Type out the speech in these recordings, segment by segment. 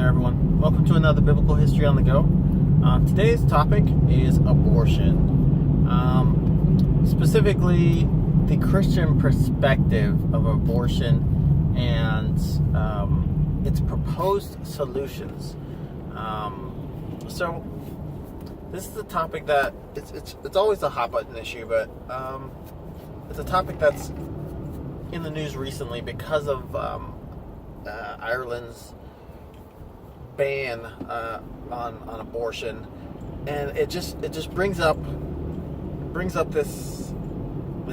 there, everyone. Welcome to another Biblical History on the Go. Today's topic is abortion. Specifically, the Christian perspective of abortion and its proposed solutions. So, this is a topic that it's always a hot button issue, but it's a topic that's in the news recently because of Ireland's ban on abortion, and it just brings up this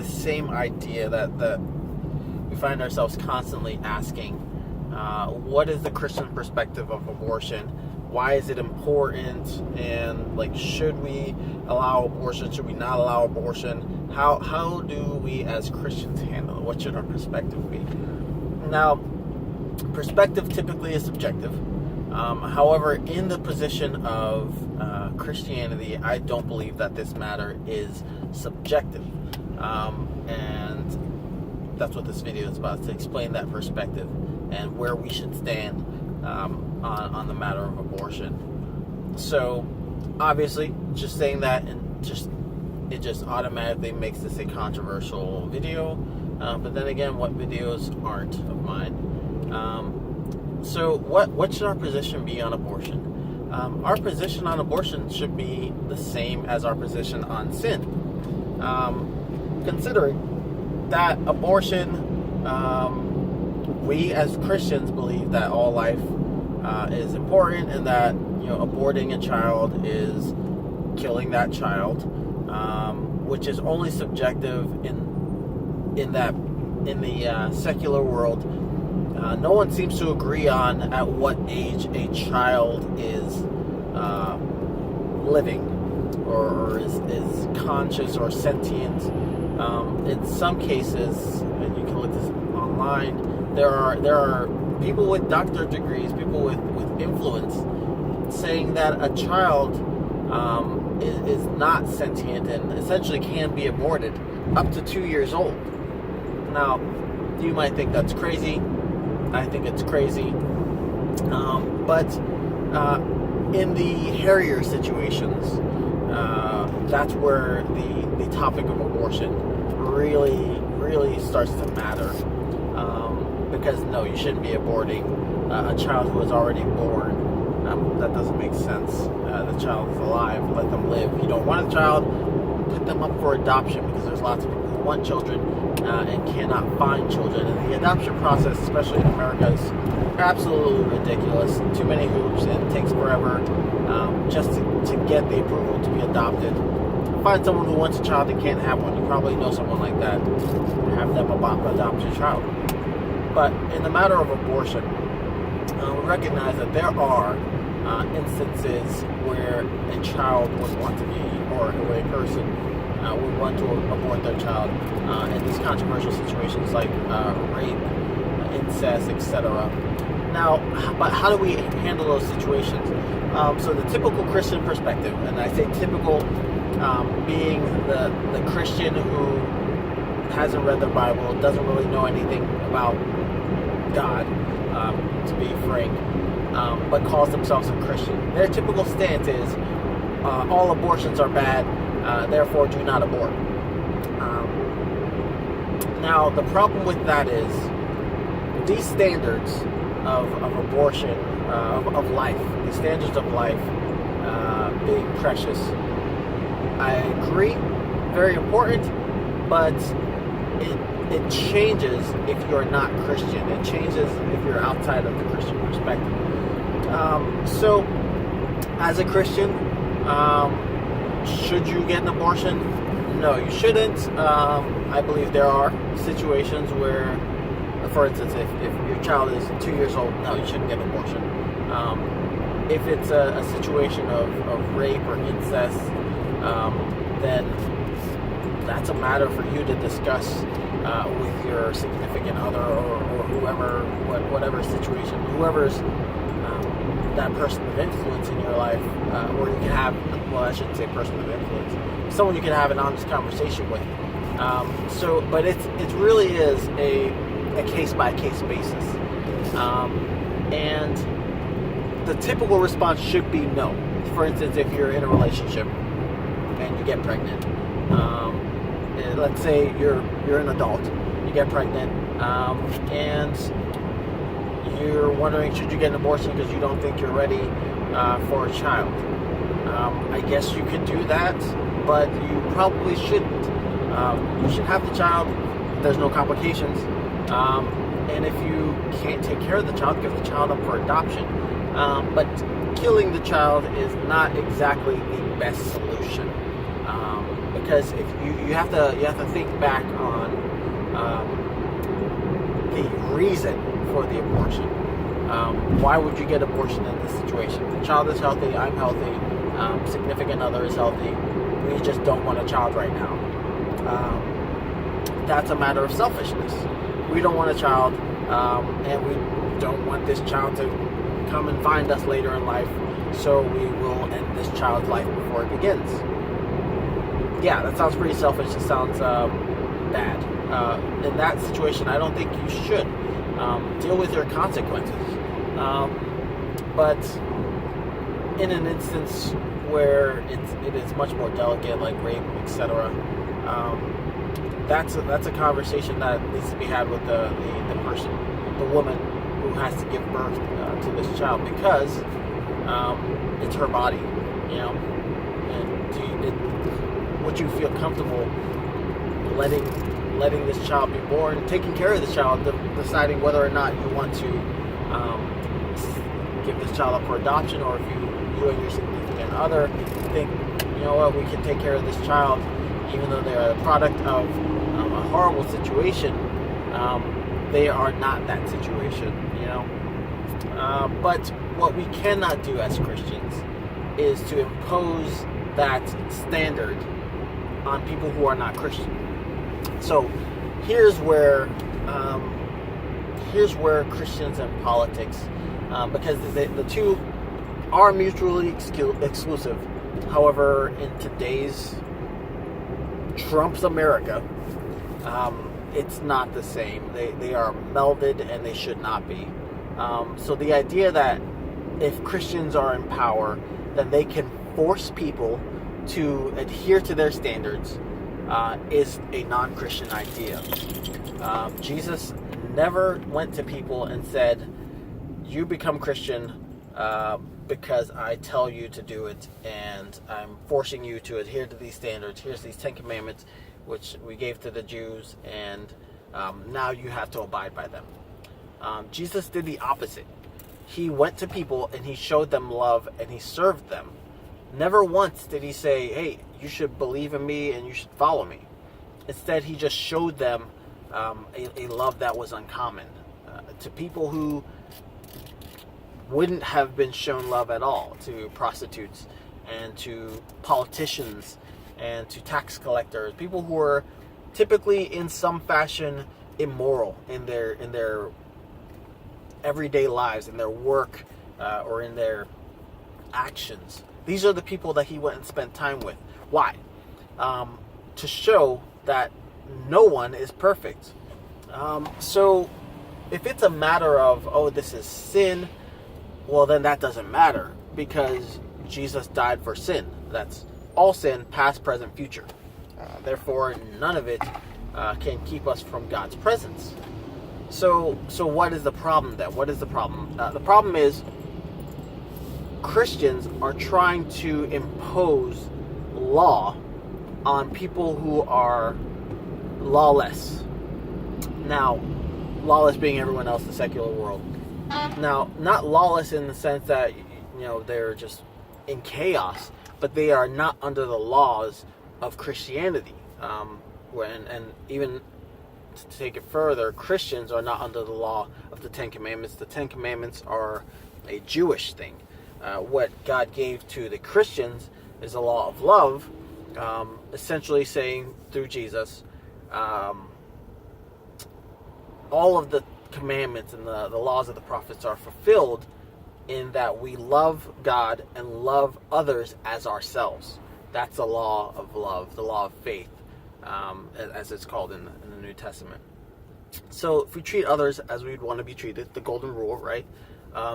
same idea that we find ourselves constantly asking: what is the Christian perspective of abortion? Why is it important? And should we allow abortion? Should we not allow abortion? How do we as Christians handle it? What should our perspective be? Now, perspective typically is subjective. However, in the position of Christianity, I don't believe that this matter is subjective. And that's what this video is about, to explain that perspective and where we should stand on the matter of abortion. So, obviously, just saying that it just automatically makes this a controversial video. But then again, what videos aren't of mine? So what should our position be on abortion? Our position on abortion should be the same as our position on sin. Considering that abortion, we as Christians believe that all life is important, and that aborting a child is killing that child, which is only subjective in the secular world. No one seems to agree on at what age a child is living or is conscious or sentient. In some cases, and you can look this online, there are people with doctorate degrees, people with influence, saying that a child is not sentient and essentially can be aborted up to 2 years old. Now, you might think that's crazy. I think it's crazy. But in the hairier situations, that's where the topic of abortion really starts to matter. Because no, you shouldn't be aborting a child who is already born. That doesn't make sense. The child is alive. Let them live. If you don't want a child, put them up for adoption, because there's lots of people who want children and cannot find children. And the adoption process, especially in America, is absolutely ridiculous. Too many hoops, and it takes forever just to get the approval to be adopted. Find someone who wants a child and can't have one. You probably know someone like that. Have them adopt your child. But in the matter of abortion, we recognize that there are instances where a child would want to be, or a person would want to abort their child in these controversial situations like rape, incest, etc. Now, but how do we handle those situations? So the typical Christian perspective, and I say typical being the Christian who hasn't read the Bible, doesn't really know anything about God, to be frank, but calls themselves a Christian. Their typical stance is all abortions are bad, therefore do not abort. Now, the problem with that is these standards of abortion, of life, the standards of life being precious, I agree, very important, but it changes if you're not Christian. It changes if you're outside of the Christian perspective. So, as a Christian, should you get an abortion? No, you shouldn't. I believe there are situations where, for instance, if your child is 2 years old, no, you shouldn't get an abortion. If it's a situation of rape or incest, then that's a matter for you to discuss with your significant other or whoever, whatever situation, whoever's that person of influence in your life, or you can have, well, I shouldn't say person of influence, someone you can have an honest conversation with. But it really is a case-by-case basis. And the typical response should be no. For instance, if you're in a relationship and you get pregnant, let's say you're an adult, you get pregnant, and you're wondering, should you get an abortion because you don't think you're ready for a child? I guess you could do that, but you probably shouldn't. You should have the child. There's no complications. And if you can't take care of the child, give the child up for adoption. But killing the child is not exactly the best solution, because if you have to think back on the reason for the abortion. Why would you get abortion in this situation? The child is healthy. I'm healthy. Significant other is healthy. We just don't want a child right now. That's a matter of selfishness. We don't want a child, and we don't want this child to come and find us later in life, so we will end this child's life before it begins. Yeah, that sounds pretty selfish. It sounds bad. In that situation, I don't think you should deal with your consequences. But in an instance where it is much more delicate, like rape, etc., that's a conversation that needs to be had with the person, the woman who has to give birth to this child, because it's her body, and would you feel comfortable letting this child be born, taking care of this child, deciding whether or not you want to give this child up for adoption, or if you and your significant other think, you know what, we can take care of this child, even though they are a product of a horrible situation. They are not that situation, But what we cannot do as Christians is to impose that standard on people who are not Christian. So here's where Christians and politics, because the two are mutually exclusive. However, in today's Trump's America, it's not the same. They are melded, and they should not be. So the idea that if Christians are in power, then they can force people to adhere to their standards is a non-Christian idea. Jesus never went to people and said, you become Christian because I tell you to do it, and I'm forcing you to adhere to these standards. Here's these 10 commandments, which we gave to the Jews, and now you have to abide by them. Jesus did the opposite. He went to people and he showed them love and he served them. Never once did he say, hey, you should believe in me and you should follow me. Instead, he just showed them a love that was uncommon to people who wouldn't have been shown love at all, to prostitutes and to politicians and to tax collectors, people who are typically in some fashion immoral in their everyday lives, in their work, or in their actions. These are the people that he went and spent time with. Why? To show that no one is perfect. So if it's a matter of, oh, this is sin, well, then that doesn't matter, because Jesus died for sin. That's all sin, past, present, future. Therefore, none of it can keep us from God's presence. So what is the problem then? What is the problem? The problem is Christians are trying to impose law on people who are lawless. Now, lawless being everyone else, the secular world. Now, not lawless in the sense that, they're just in chaos, but they are not under the laws of Christianity. And even to take it further, Christians are not under the law of the 10 Commandments. The 10 Commandments are a Jewish thing. What God gave to the Christians is a law of love, essentially saying through Jesus, all of the commandments and the laws of the prophets are fulfilled in that we love God and love others as ourselves. That's the law of love, the law of faith, as it's called in the New Testament. So if we treat others as we'd want to be treated, the golden rule, right?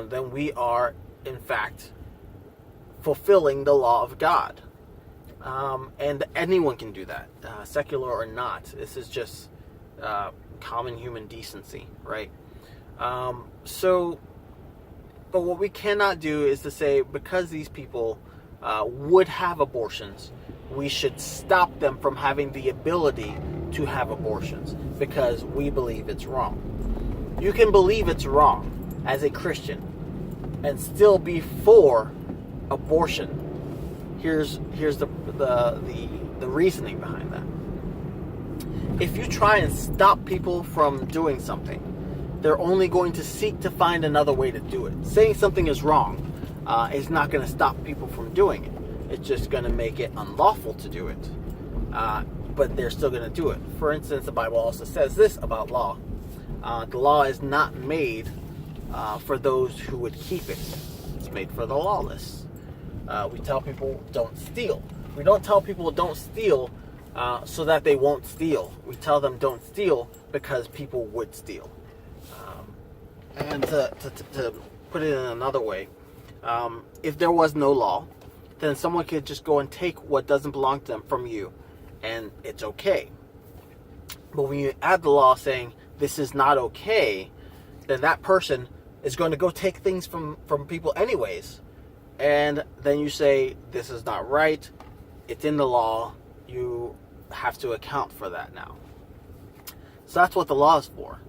Then we are in fact, fulfilling the law of God. And anyone can do that, secular or not. This is just common human decency, right? But what we cannot do is to say, because these people would have abortions, we should stop them from having the ability to have abortions because we believe it's wrong. You can believe it's wrong as a Christian and still be for abortion. Here's the reasoning behind that. If you try and stop people from doing something, they're only going to seek to find another way to do it. Saying something is wrong is not going to stop people from doing it. It's just going to make it unlawful to do it. But they're still going to do it. For instance, the Bible also says this about law. The law is not made for those who would keep it. It's made for the lawless. We tell people don't steal. We don't tell people don't steal so that they won't steal. We tell them don't steal because people would steal. And to put it in another way, if there was no law, then someone could just go and take what doesn't belong to them from you, and it's okay. But when you add the law saying this is not okay, then that person is going to go take things from people anyways. And then you say, this is not right, it's in the law, you have to account for that now. So that's what the law is for.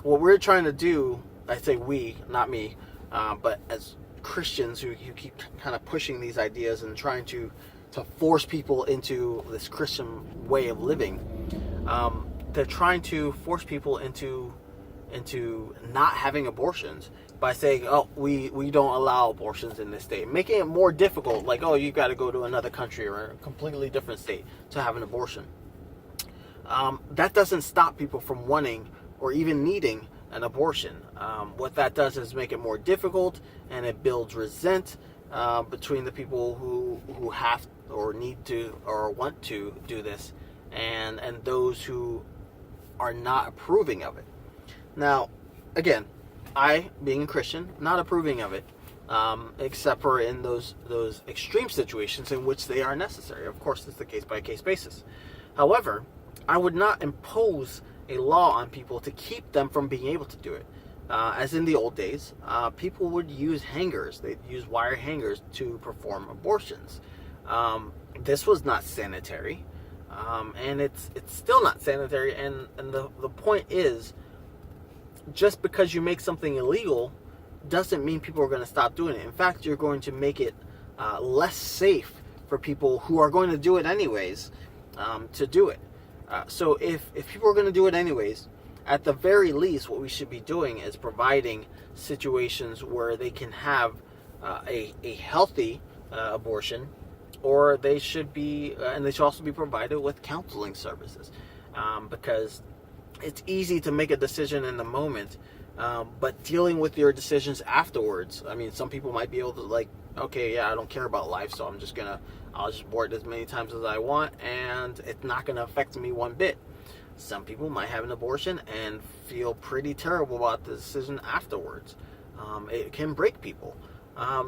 What we're trying to do, I say we, not me, but as Christians who keep kind of pushing these ideas and trying to force people into this Christian way of living, they're trying to force people into not having abortions by saying, oh, we don't allow abortions in this state, making it more difficult, like, oh, you've got to go to another country or a completely different state to have an abortion. That doesn't stop people from wanting or even needing an abortion. What that does is make it more difficult, and it builds resent between the people who have or need to or want to do this and those who are not approving of it. Now, again, I, being a Christian, not approving of it, except for in those extreme situations in which they are necessary. Of course, it's the case-by-case basis. However, I would not impose a law on people to keep them from being able to do it. As in the old days, people would use hangers. They'd use wire hangers to perform abortions. This was not sanitary, and it's still not sanitary. And the point is, just because you make something illegal doesn't mean people are going to stop doing it. In fact, you're going to make it less safe for people who are going to do it anyways to do it. So if people are going to do it anyways, at the very least, what we should be doing is providing situations where they can have a healthy abortion, or they should be, and they should also be provided with counseling services, because it's easy to make a decision in the moment, but dealing with your decisions afterwards. I mean, some people might be able to, like, okay, yeah, I don't care about life, so I'll just abort as many times as I want, and it's not going to affect me one bit. Some people might have an abortion and feel pretty terrible about the decision afterwards. It can break people.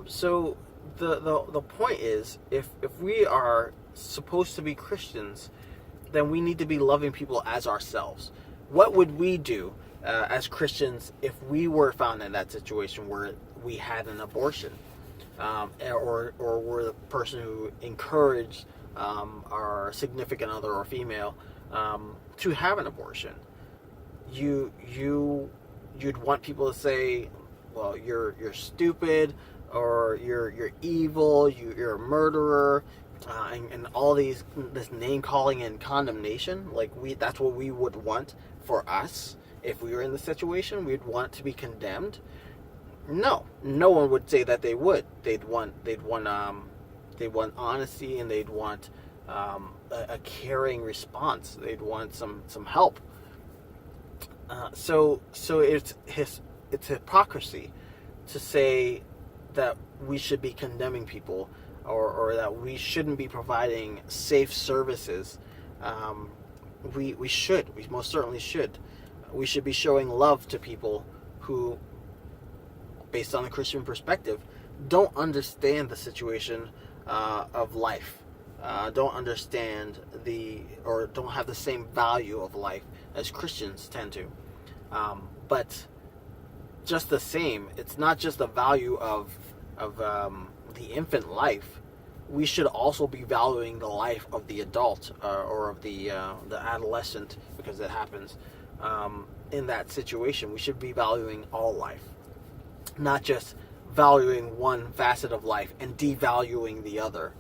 So the point is, if we are supposed to be Christians, then we need to be loving people as ourselves. What would we do as Christians if we were found in that situation where we had an abortion, or were the person who encouraged our significant other or female to have an abortion? You'd want people to say, well, you're stupid, or you're evil, you're a murderer, and all this name calling and condemnation. Like, that's what we would want for us if we were in the situation. We'd want to be condemned. No one would say that they would. They'd want honesty, and they'd want a caring response. They'd want some help. So it's hypocrisy to say that we should be condemning people, or that we shouldn't be providing safe services. We most certainly should. We should be showing love to people who, based on a Christian perspective, don't understand the situation of life, don't understand or don't have the same value of life as Christians tend to. But just the same, it's not just the value of the infant life. We should also be valuing the life of the adult or of the adolescent, because it happens in that situation. We should be valuing all life, not just valuing one facet of life and devaluing the other,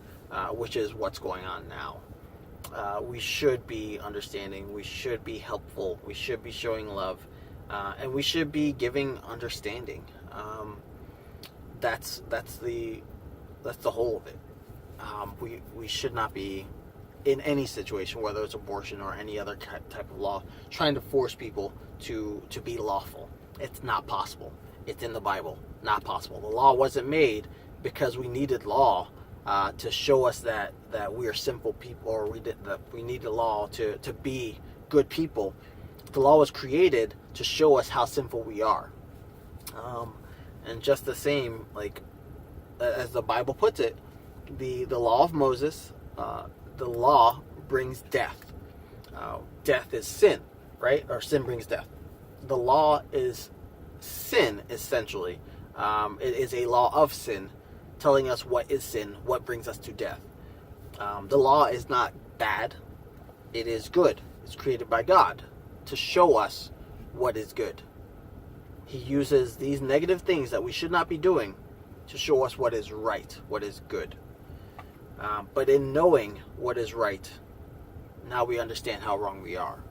which is what's going on now. We should be understanding. We should be helpful. We should be showing love, and we should be giving understanding. That's the whole of it. We should not be, in any situation, whether it's abortion or any other type of law, trying to force people to be lawful. It's not possible. It's in the Bible. Not possible. The law wasn't made because we needed law to show us that we are sinful people, or we need the law to be good people. The law was created to show us how sinful we are. And just the same, like as the Bible puts it, the law of Moses, the law brings death. Death is sin, right? Or sin brings death. The law is sin, essentially. It is a law of sin, telling us what is sin, what brings us to death. The law is not bad. It is good. It's created by God to show us what is good. He uses these negative things that we should not be doing to show us what is right, what is good. But in knowing what is right, now we understand how wrong we are.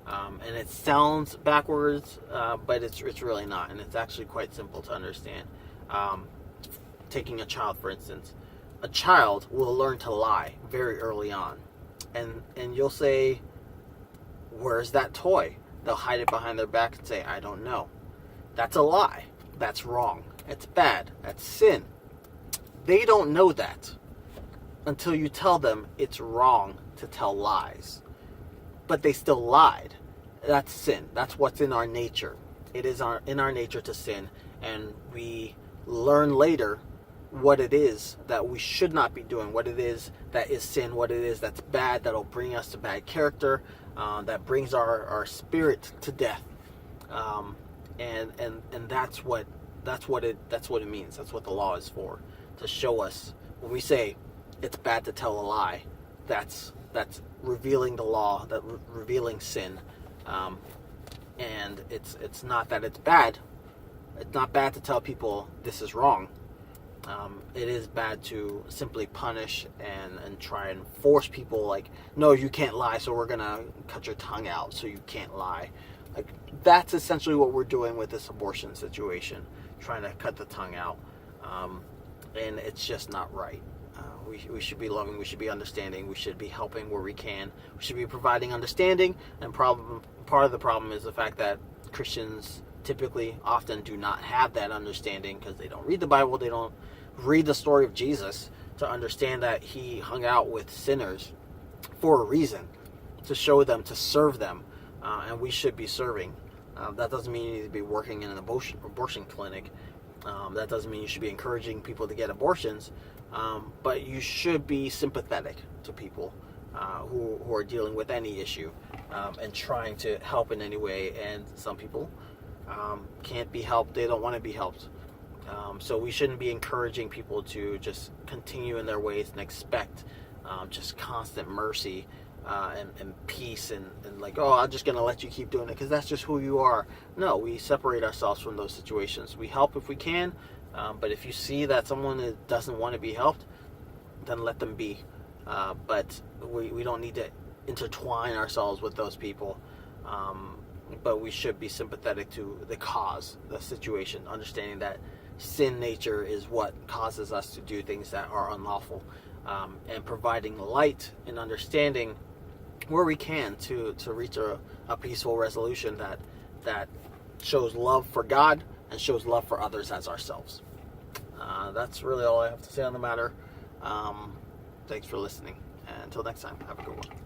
And it sounds backwards, but it's really not. And it's actually quite simple to understand. Taking a child, for instance. A child will learn to lie very early on. And you'll say, "Where's that toy?" They'll hide it behind their back and say, "I don't know." That's a lie. That's wrong. It's bad. That's sin. They don't know that until you tell them it's wrong to tell lies. But they still lied. That's sin. That's what's in our nature. It is in our nature to sin, and we learn later what it is that we should not be doing, what it is that is sin, what it is that's bad, that'll bring us to bad character, that brings our spirit to death. And that's what it means. That's what the law is for, to show us. When we say it's bad to tell a lie, that's revealing the law, that revealing sin. And it's not that it's bad. It's not bad to tell people this is wrong. It is bad to simply punish and try and force people, like, no, you can't lie, so we're gonna cut your tongue out so you can't lie. Like, that's essentially what we're doing with this abortion situation, trying to cut the tongue out. And it's just not right. We should be loving, we should be understanding, we should be helping where we can, we should be providing understanding. And part of the problem is the fact that Christians typically often do not have that understanding, because they don't read the Bible, they don't read the story of Jesus to understand that he hung out with sinners for a reason, to show them, to serve them, and we should be serving. That doesn't mean you need to be working in an abortion clinic. That doesn't mean you should be encouraging people to get abortions, but you should be sympathetic to people who are dealing with any issue, and trying to help in any way. And some people can't be helped, they don't want to be helped. So we shouldn't be encouraging people to just continue in their ways and expect just constant mercy and peace and like, oh, I'm just going to let you keep doing it because that's just who you are. No, we separate ourselves from those situations. We help if we can, but if you see that someone doesn't want to be helped, then let them be. But we don't need to intertwine ourselves with those people. But we should be sympathetic to the cause, the situation, understanding that sin nature is what causes us to do things that are unlawful, and providing light and understanding where we can to reach a peaceful resolution that shows love for God and shows love for others as ourselves. That's really all I have to say on the matter. Thanks for listening. And until next time, have a good one.